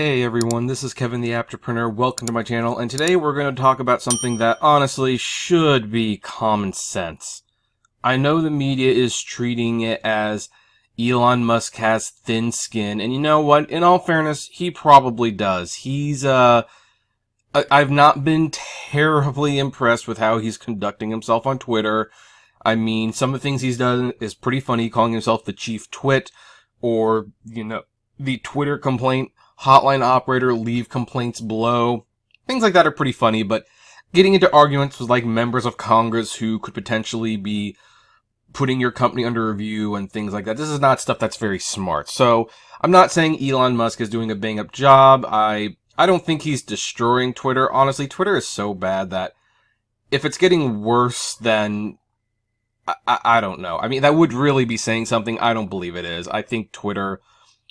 Hey everyone, this is Kevin the Apptrepreneur. Welcome to my channel, and today we're going to talk about something that honestly should be common sense. I know the media is treating it as Elon Musk has thin skin, and you know what? In all fairness, he probably does. I've not been terribly impressed with how he's conducting himself on Twitter. I mean, some of the things he's done is pretty funny, calling himself the chief twit, or, the Twitter complaint hotline operator, leave complaints below. Things like that are pretty funny, but getting into arguments with like members of Congress who could potentially be putting your company under review and things like that, this is not stuff that's very smart. So I'm not saying Elon Musk is doing a bang up job. I don't think he's destroying Twitter. Honestly, Twitter is so bad that if it's getting worse, then I don't know. I mean, that would really be saying something. I don't believe it is. I think Twitter,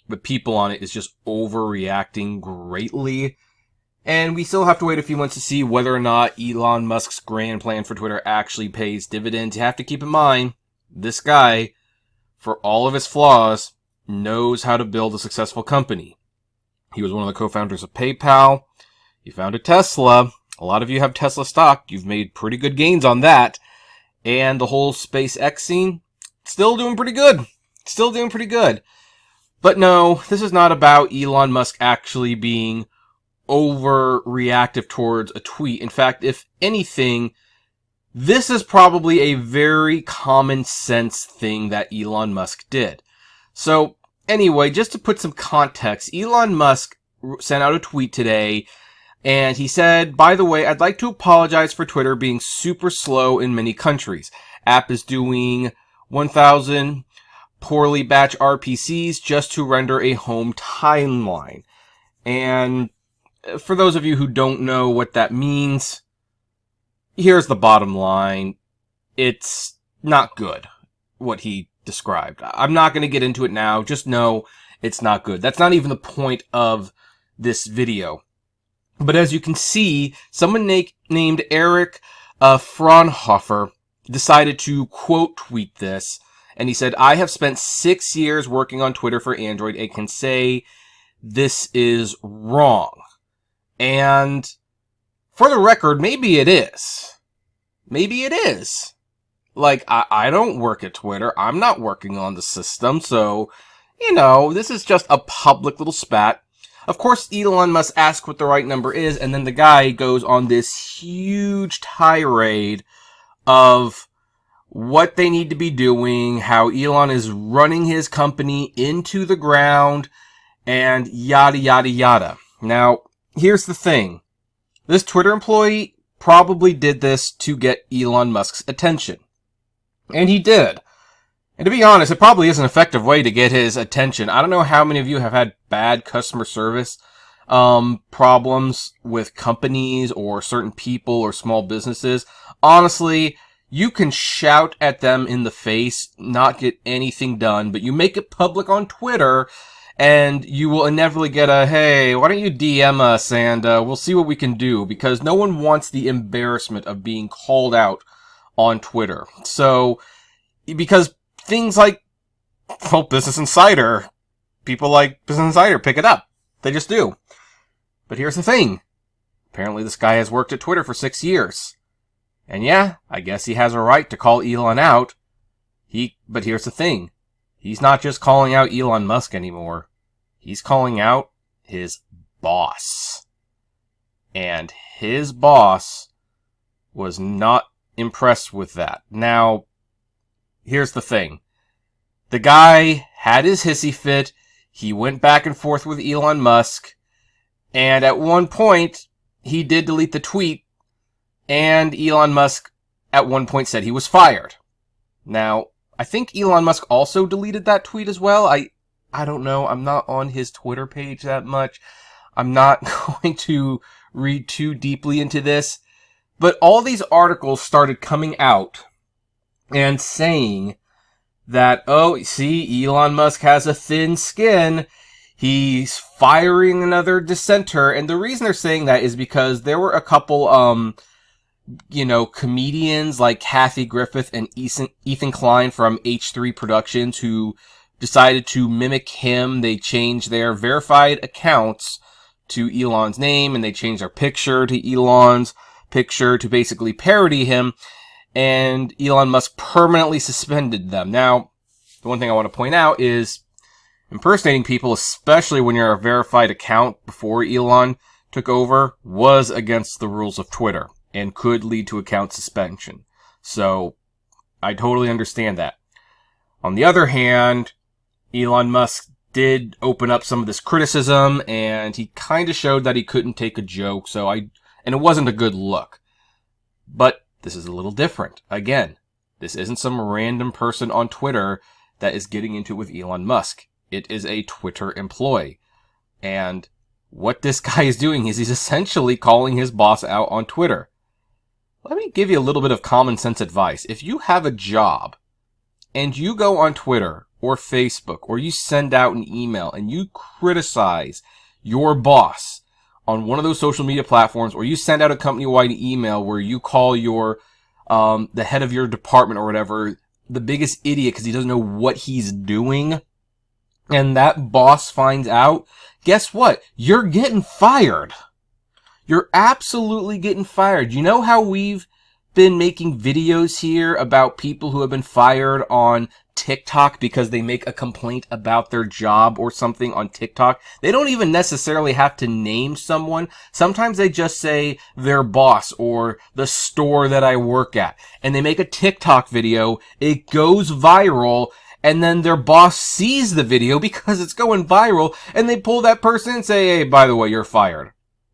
the people on it, is just overreacting greatly. And we still have to wait a few months to see whether or not Elon Musk's grand plan for Twitter actually pays dividends. You have to keep in mind, this guy, for all of his flaws, knows how to build a successful company. He was one of the co-founders of PayPal. He founded Tesla. A lot of you have Tesla stock. You've made pretty good gains on that. And the whole SpaceX scene, still doing pretty good. Still doing pretty good. But no, this is not about Elon Musk actually being overreactive towards a tweet. In fact, if anything, this is probably a very common sense thing that Elon Musk did. So anyway, just to put some context, Elon Musk sent out a tweet today, and he said, by the way, I'd like to apologize for Twitter being super slow in many countries. App is doing 1,000 poorly batched RPCs just to render a home timeline. And for those of you who don't know what that means, here's the bottom line. It's not good, what he described. I'm not going to get into it now. Just know it's not good. That's not even the point of this video. But as you can see, someone named Eric Fraunhofer decided to quote tweet this. And he said, I have spent 6 years working on Twitter for Android and can say this is wrong. And for the record, maybe it is. Maybe it is. Like, I don't work at Twitter. I'm not working on the system. So, this is just a public little spat. Of course, Elon Musk asks what the right number is, and then the guy goes on this huge tirade of what they need to be doing, how Elon is running his company into the ground, and yada, yada, yada. Now, here's the thing. This Twitter employee probably did this to get Elon Musk's attention. And he did. And to be honest, it probably is an effective way to get his attention. I don't know how many of you have had bad customer service problems with companies or certain people or small businesses. Honestly, you can shout at them in the face, not get anything done, but you make it public on Twitter, and you will inevitably get a, hey, why don't you DM us and we'll see what we can do, because no one wants the embarrassment of being called out on Twitter. So, because things like, well, Business Insider, people like Business Insider pick it up. They just do. But here's the thing. Apparently this guy has worked at Twitter for 6 years. And yeah, I guess he has a right to call Elon out. But here's the thing. He's not just calling out Elon Musk anymore. He's calling out his boss. And his boss was not impressed with that. Now, here's the thing. The guy had his hissy fit. He went back and forth with Elon Musk. And at one point, he did delete the tweet. And Elon Musk at one point said he was fired. Now, I think Elon Musk also deleted that tweet as well. I don't know. I'm not on his Twitter page that much. I'm not going to read too deeply into this. But all these articles started coming out and saying that, oh, see, Elon Musk has a thin skin. He's firing another dissenter. And the reason they're saying that is because there were a couple, comedians like Kathy Griffith and Ethan Klein from H3 Productions who decided to mimic him. They changed their verified accounts to Elon's name and they changed their picture to Elon's picture to basically parody him, and Elon Musk permanently suspended them. Now, the one thing I want to point out is impersonating people, especially when you're a verified account before Elon took over, was against the rules of Twitter and could lead to account suspension. So, I totally understand that. On the other hand, Elon Musk did open up some of this criticism, and he kind of showed that he couldn't take a joke, and it wasn't a good look. But this is a little different. Again, this isn't some random person on Twitter that is getting into it with Elon Musk. It is a Twitter employee. And what this guy is doing is he's essentially calling his boss out on Twitter. Let me give you a little bit of common sense advice. If you have a job and you go on Twitter or Facebook or you send out an email and you criticize your boss on one of those social media platforms, or you send out a company-wide email where you call your the head of your department or whatever the biggest idiot because he doesn't know what he's doing, and that boss finds out, guess what? You're getting fired. You're absolutely getting fired. You know how we've been making videos here about people who have been fired on TikTok because they make a complaint about their job or something on TikTok? They don't even necessarily have to name someone. Sometimes they just say their boss or the store that I work at, and they make a TikTok video. It goes viral, and then their boss sees the video because it's going viral, and they pull that person and say, hey, by the way, you're fired.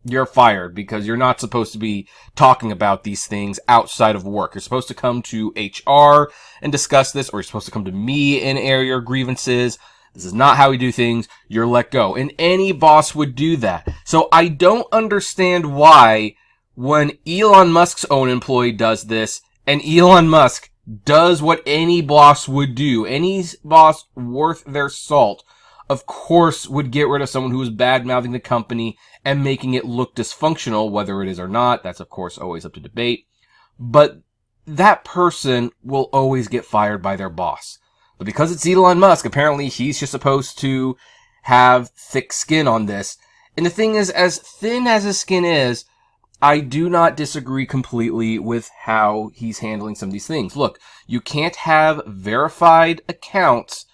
You're fired because you're not supposed to be talking about these things outside of work. You're supposed to come to HR and discuss this, or you're supposed to come to me and air your grievances. This is not how we do things. You're let go. And any boss would do that. So I don't understand why when Elon Musk's own employee does this, and Elon Musk does what any boss would do, any boss worth their salt, of course, would get rid of someone who is bad-mouthing the company and making it look dysfunctional, whether it is or not. That's, of course, always up to debate. But that person will always get fired by their boss. But because it's Elon Musk, apparently he's just supposed to have thick skin on this. And the thing is, as thin as his skin is, I do not disagree completely with how he's handling some of these things. Look, you can't have verified accounts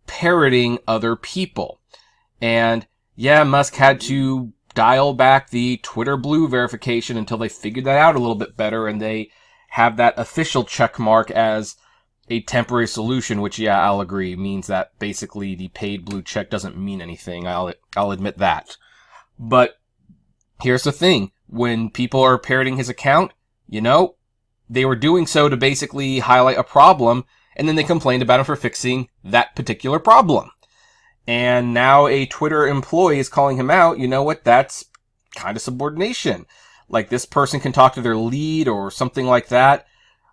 parroting other people. And yeah, Musk had to dial back the Twitter Blue verification until they figured that out a little bit better, and they have that official check mark as a temporary solution, which, yeah, I'll agree, means that basically the paid blue check doesn't mean anything. I'll admit that. But here's the thing. When people are parroting his account, they were doing so to basically highlight a problem, and then they complained about him for fixing that particular problem. And now a Twitter employee is calling him out. You know what? That's kind of subordination. Like, this person can talk to their lead or something like that.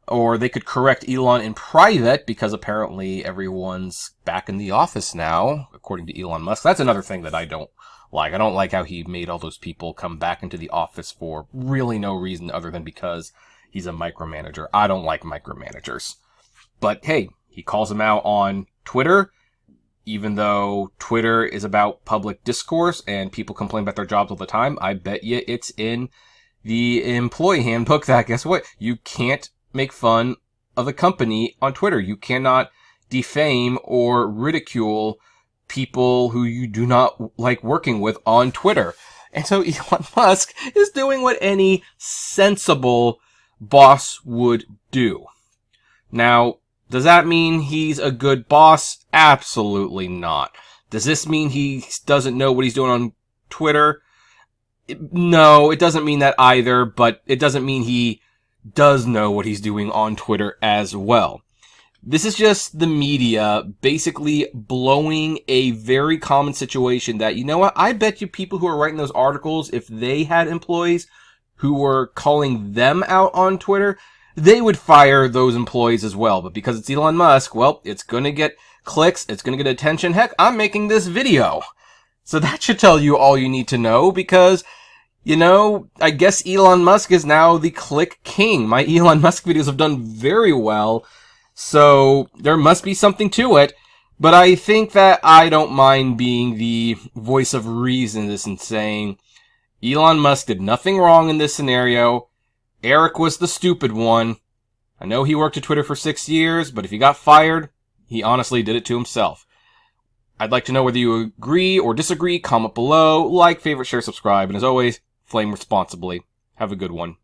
Or they could correct Elon in private because apparently everyone's back in the office now, according to Elon Musk. That's another thing that I don't like. I don't like how he made all those people come back into the office for really no reason other than because he's a micromanager. I don't like micromanagers. But hey, he calls him out on Twitter, even though Twitter is about public discourse and people complain about their jobs all the time. I bet you it's in the employee handbook that, guess what? You can't make fun of the company on Twitter. You cannot defame or ridicule people who you do not like working with on Twitter. And so Elon Musk is doing what any sensible boss would do. Now, does that mean he's a good boss? Absolutely not. Does this mean he doesn't know what he's doing on Twitter? No, it doesn't mean that either, but it doesn't mean he does know what he's doing on Twitter as well. This is just the media basically blowing a very common situation that, you know what, I bet you people who are writing those articles, if they had employees who were calling them out on Twitter, they would fire those employees as well. But because it's Elon Musk, well, it's going to get clicks, it's going to get attention. Heck, I'm making this video. So that should tell you all you need to know because, I guess Elon Musk is now the click king. My Elon Musk videos have done very well, so there must be something to it. But I think that I don't mind being the voice of reason in this and saying, Elon Musk did nothing wrong in this scenario. Eric was the stupid one. I know he worked at Twitter for 6 years, but if he got fired, he honestly did it to himself. I'd like to know whether you agree or disagree. Comment below, like, favorite, share, subscribe, and as always, flame responsibly. Have a good one.